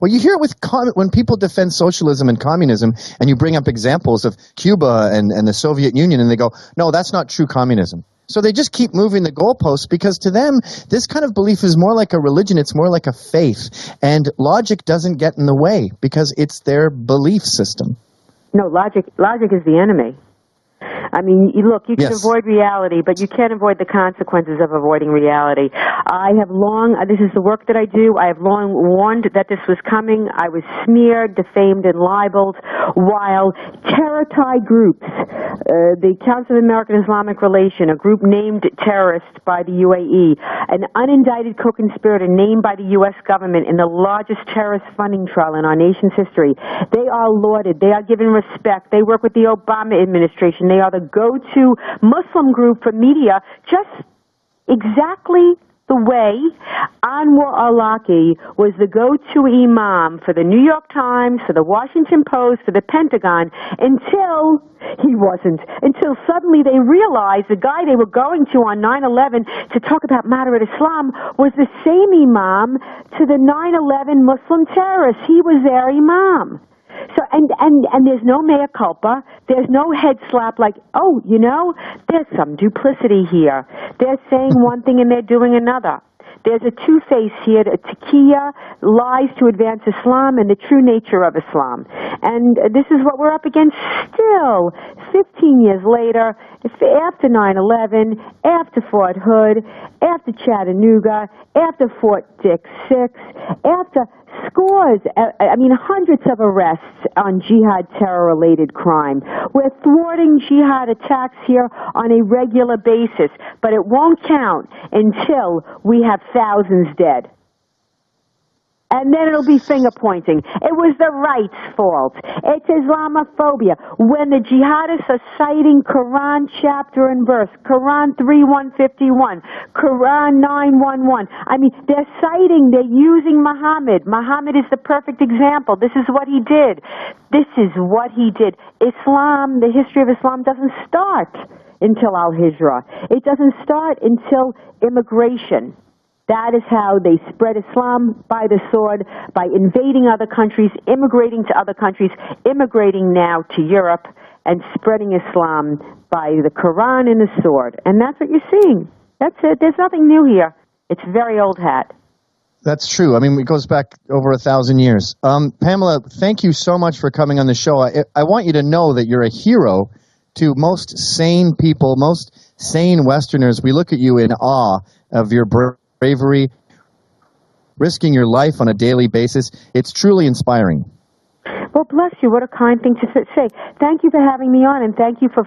Well, you hear it with when people defend socialism and communism, and you bring up examples of Cuba and the Soviet Union, and they go, no, that's not true communism. So they just keep moving the goalposts because to them, this kind of belief is more like a religion. It's more like a faith. And logic doesn't get in the way because it's their belief system. No, logic is the enemy. I mean, look, you can avoid reality, but you can't avoid the consequences of avoiding reality. This is the work that I do, I have long warned that this was coming. I was smeared, defamed, and libeled, while terror-tied groups, the Council of American Islamic Relation, a group named terrorist by the UAE, an unindicted co-conspirator named by the U.S. government in the largest terrorist funding trial in our nation's history, they are lauded, they are given respect, they work with the Obama administration, they are the go-to Muslim group for media, just exactly the way Anwar al-Awlaki was the go-to imam for the New York Times, for the Washington Post, for the Pentagon, until he wasn't. Until suddenly they realized the guy they were going to on 9/11 to talk about moderate Islam was the same imam to the 9/11 Muslim terrorists. He was their imam. So, and there's no mea culpa. There's no head slap like, oh, there's some duplicity here. They're saying one thing and they're doing another. There's a two-face here, a taqiyya, lies to advance Islam and the true nature of Islam. And this is what we're up against still, 15 years later, after 9/11, after Fort Hood, after Chattanooga, after Fort Dick 6, after scores, hundreds of arrests on jihad terror-related crime. We're thwarting jihad attacks here on a regular basis, but it won't count until we have thousands dead. And then it'll be finger-pointing. It was the right's fault. It's Islamophobia. When the jihadists are citing Quran chapter and verse, Quran 3:151, Quran 9:11, they're using Muhammad. Muhammad is the perfect example. This is what he did. This is what he did. Islam, the history of Islam doesn't start until Al-Hijra. It doesn't start until immigration. That is how they spread Islam, by the sword, by invading other countries, immigrating to other countries, immigrating now to Europe, and spreading Islam by the Quran and the sword. And that's what you're seeing. That's it. There's nothing new here. It's very old hat. That's true. It goes back over 1,000 years. Pamela, thank you so much for coming on the show. I want you to know that you're a hero to most sane people, most sane Westerners. We look at you in awe of your bravery, risking your life on a daily basis. It's truly inspiring. Well, bless you. What a kind thing to say. Thank you for having me on, and thank you for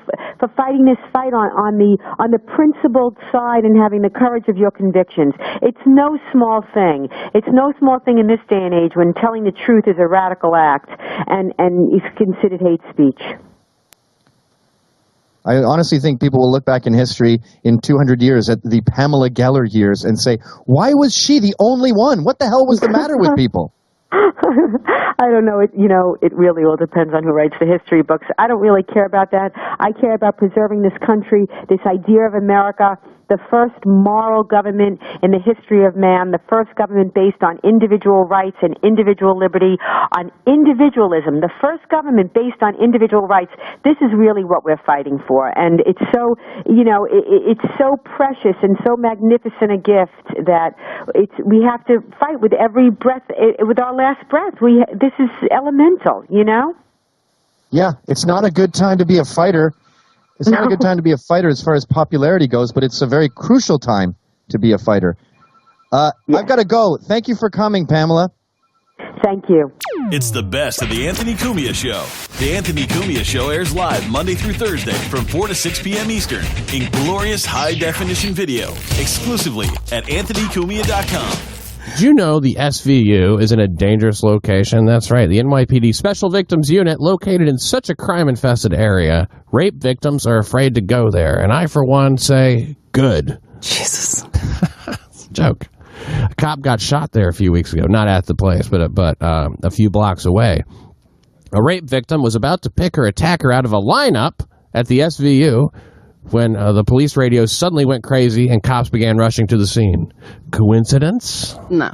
fighting this fight on the principled side and having the courage of your convictions. It's no small thing. It's no small thing in this day and age when telling the truth is a radical act and is considered hate speech. I honestly think people will look back in history in 200 years at the Pamela Geller years and say, why was she the only one? What the hell was the matter with people? I don't know. It really all depends on who writes the history books. I don't really care about that. I care about preserving this country, this idea of America, the first moral government in the history of man, the first government based on individual rights and individual liberty, on individualism, the first government based on individual rights. This is really what we're fighting for. And it's so, it's so precious and so magnificent a gift that we have to fight with every breath, with our last breath. This is elemental, Yeah, it's not a good time to be a fighter. It's not a good time to be a fighter as far as popularity goes, but it's a very crucial time to be a fighter. I've got to go. Thank you for coming, Pamela. Thank you. It's the best of the Anthony Cumia Show. The Anthony Cumia Show airs live Monday through Thursday from 4 to 6 p.m. Eastern in glorious high-definition video, exclusively at anthonycumia.com. Did you know the SVU is in a dangerous location? That's right. The NYPD Special Victims Unit, located in such a crime-infested area, rape victims are afraid to go there. And I, for one, say, good. Jesus. It's a joke. A cop got shot there a few weeks ago. Not at the place, but a few blocks away. A rape victim was about to pick her attacker out of a lineup at the SVU when the police radio suddenly went crazy and cops began rushing to the scene. Coincidence? No.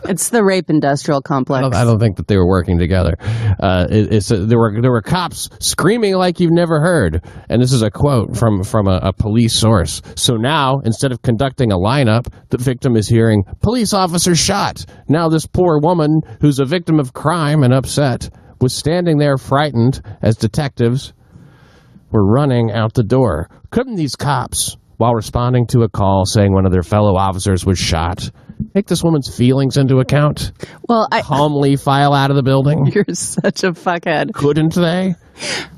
It's the rape industrial complex. I don't think that they were working together. There were cops screaming like you've never heard. And this is a quote from a police source. So now, instead of conducting a lineup, the victim is hearing, police officer shot. Now this poor woman, who's a victim of crime and upset, was standing there frightened as detectives were running out the door. Couldn't these cops, while responding to a call saying one of their fellow officers was shot, take this woman's feelings into account? Well, calmly file out of the building? You're such a fuckhead. Couldn't they?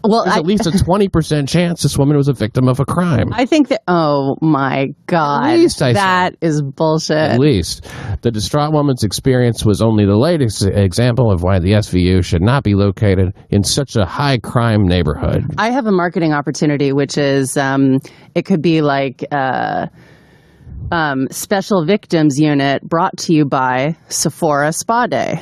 Well, there's at least a 20% chance this woman was a victim of a crime. I think that, oh my God, At least that is bullshit. At least. The distraught woman's experience was only the latest example of why the SVU should not be located in such a high crime neighborhood. I have a marketing opportunity, which is, it could be like, Special Victims Unit brought to you by Sephora Spa Day.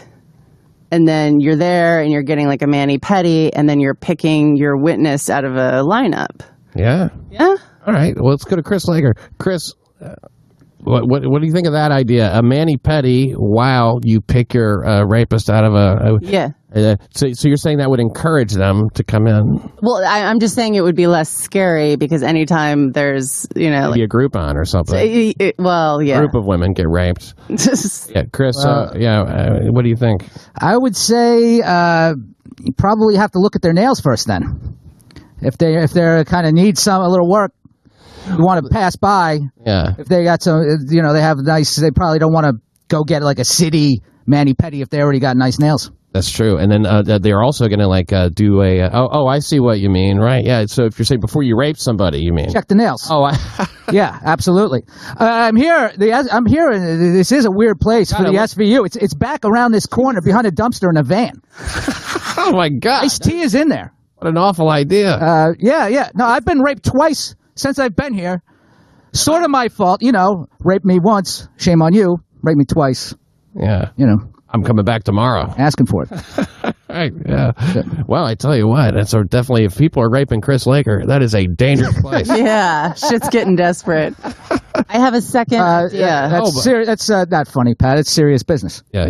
And then you're there and you're getting like a mani-pedi, and then you're picking your witness out of a lineup. Yeah. Yeah. All right. Well, let's go to Chris Lager. Chris, what do you think of that idea? A mani-pedi while you pick your rapist out of a... Yeah. So you're saying that would encourage them to come in? Well, I'm just saying it would be less scary because anytime there's, Maybe a Groupon or something. Well, yeah. A group of women get raped. Yeah, Chris, what do you think? I would say you probably have to look at their nails first then. If they're kind of need a little work, you want to pass by. Yeah. If they got some, they have nice, they probably don't want to go get like a city mani-pedi if they already got nice nails. That's true. And then they're also going to do a, I see what you mean, right? Yeah, so if you're saying before you rape somebody, you mean. Check the nails. Oh, yeah, absolutely. I'm here. This is a weird place for the SVU. It's back around this corner behind a dumpster in a van. Oh, my God. Ice-T is in there. What an awful idea. Yeah. No, I've been raped twice since I've been here. Sort of my fault, Raped me once. Shame on you. Raped me twice. Yeah. I'm coming back tomorrow. Asking for it. Right, yeah. Well, I tell you what, that's definitely, if people are raping Chris Laker, that is a dangerous place. Yeah, shit's getting desperate. I have a second idea. That's not funny, Pat. It's serious business. Yeah,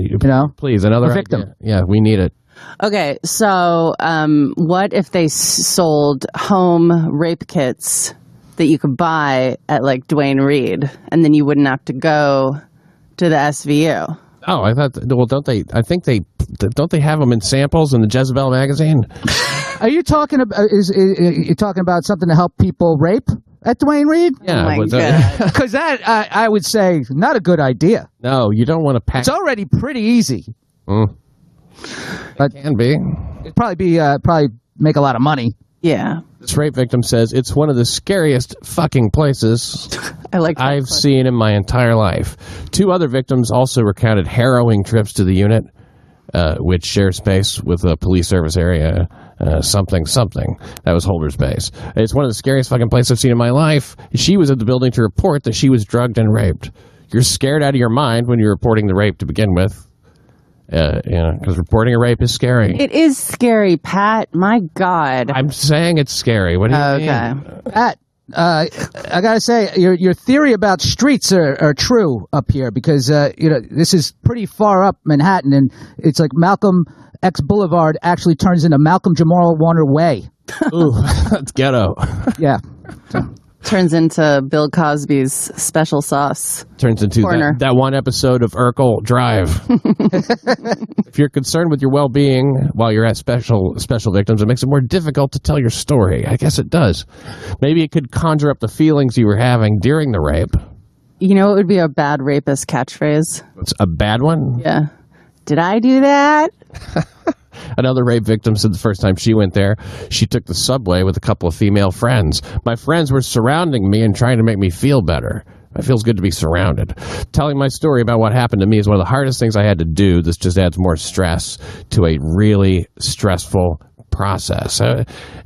please, another victim. Idea. Yeah, we need it. Okay, so what if they sold home rape kits that you could buy at like Duane Reade, and then you wouldn't have to go to the SVU? Oh, I thought. Well, don't they? I think don't they have them in samples in the Jezebel magazine? Are you talking about? You talking about something to help people rape at Duane Reade? Yeah, because that I would say not a good idea. No, you don't want to pack. It's already pretty easy. It can be. It'd probably make a lot of money. Yeah. This rape victim says it's one of the scariest fucking places I've seen in my entire life. 2 other victims also recounted harrowing trips to the unit, which share space with a police service area, something. That was Holder's base. It's one of the scariest fucking places I've seen in my life. She was at the building to report that she was drugged and raped. You're scared out of your mind when you're reporting the rape to begin with. Because reporting a rape is scary. It is scary, Pat. My God. I'm saying it's scary. What do you mean? Pat, I gotta say, your theory about streets are true up here because this is pretty far up Manhattan, and it's like Malcolm X Boulevard actually turns into Malcolm Jamal Warner Way. Ooh, that's ghetto. Yeah. Turns into Bill Cosby's special sauce. Turns into corner. that one episode of Urkel Drive. If you're concerned with your well-being while you're at special victims, it makes it more difficult to tell your story. I guess it does. Maybe it could conjure up the feelings you were having during the rape. You know what would be a bad rapist catchphrase? It's a bad one? Yeah. Did I do that? Another rape victim said the first time she went there, she took the subway with a couple of female friends. My friends were surrounding me and trying to make me feel better. It feels good to be surrounded. Telling my story about what happened to me is one of the hardest things I had to do. This just adds more stress to a really stressful process.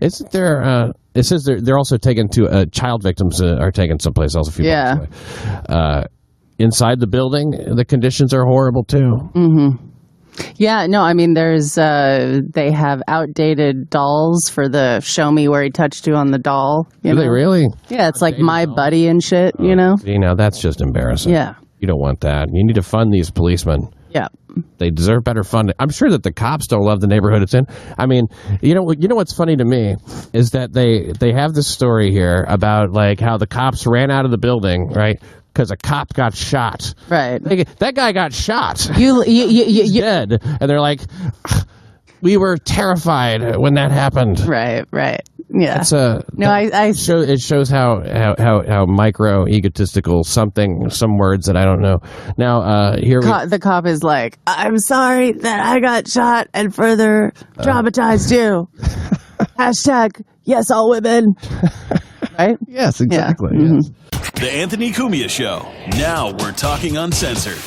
Isn't there? It says they're also taken to child victims are taken someplace else a few blocks away. Inside the building, the conditions are horrible too. Mm-hmm. Yeah, no, I mean, they have outdated dolls for the show me where he touched you on the doll. Do they really? Yeah, it's like My Buddy and shit, you know? See, now that's just embarrassing. Yeah. You don't want that. You need to fund these policemen. Yeah. They deserve better funding. I'm sure that the cops don't love the neighborhood it's in. I mean, you know what's funny to me is that they have this story here about like how the cops ran out of the building, right? Because a cop got shot. Right. That guy got shot. He's dead. And they're like, we were terrified when that happened. Right. Yeah. It shows how micro egotistical some words that I don't know. Now the cop is like, I'm sorry that I got shot and further traumatized you. Hashtag yes all women. Right? Yes, exactly. Yeah. Yes. The Anthony Cumia Show. Now we're talking uncensored.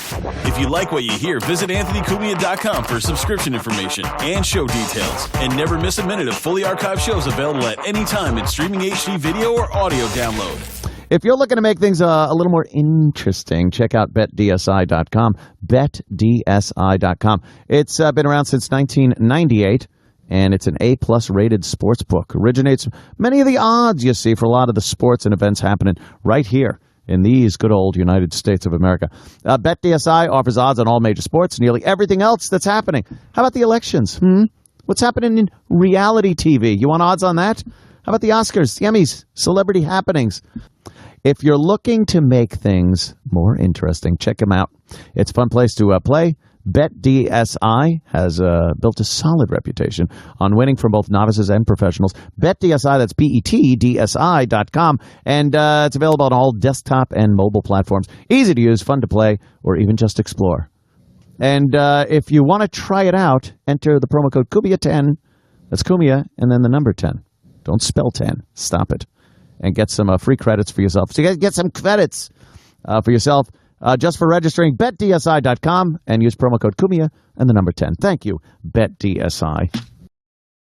If you like what you hear, visit AnthonyCumia.com for subscription information and show details. And never miss a minute of fully archived shows available at any time in streaming HD video or audio download. If you're looking to make things a little more interesting, check out BetDSI.com. BetDSI.com. It's been around since 1998. And it's an A-plus rated sports book. Originates many of the odds you see for a lot of the sports and events happening right here in these good old United States of America. BetDSI offers odds on all major sports, nearly everything else that's happening. How about the elections? What's happening in reality TV? You want odds on that? How about the Oscars, the Emmys, celebrity happenings? If you're looking to make things more interesting, check them out. It's a fun place to play. BetDSI has built a solid reputation on winning from both novices and professionals. BetDSI, that's BetDSI.com, and it's available on all desktop and mobile platforms. Easy to use, fun to play, or even just explore. And if you want to try it out, enter the promo code Cumia10. That's Cumia, and then the number 10. Don't spell 10. Stop it. And get some free credits for yourself. So you guys get some credits for yourself. Just for registering, BetDSI.com and use promo code Cumia and the number 10. Thank you, BetDSI.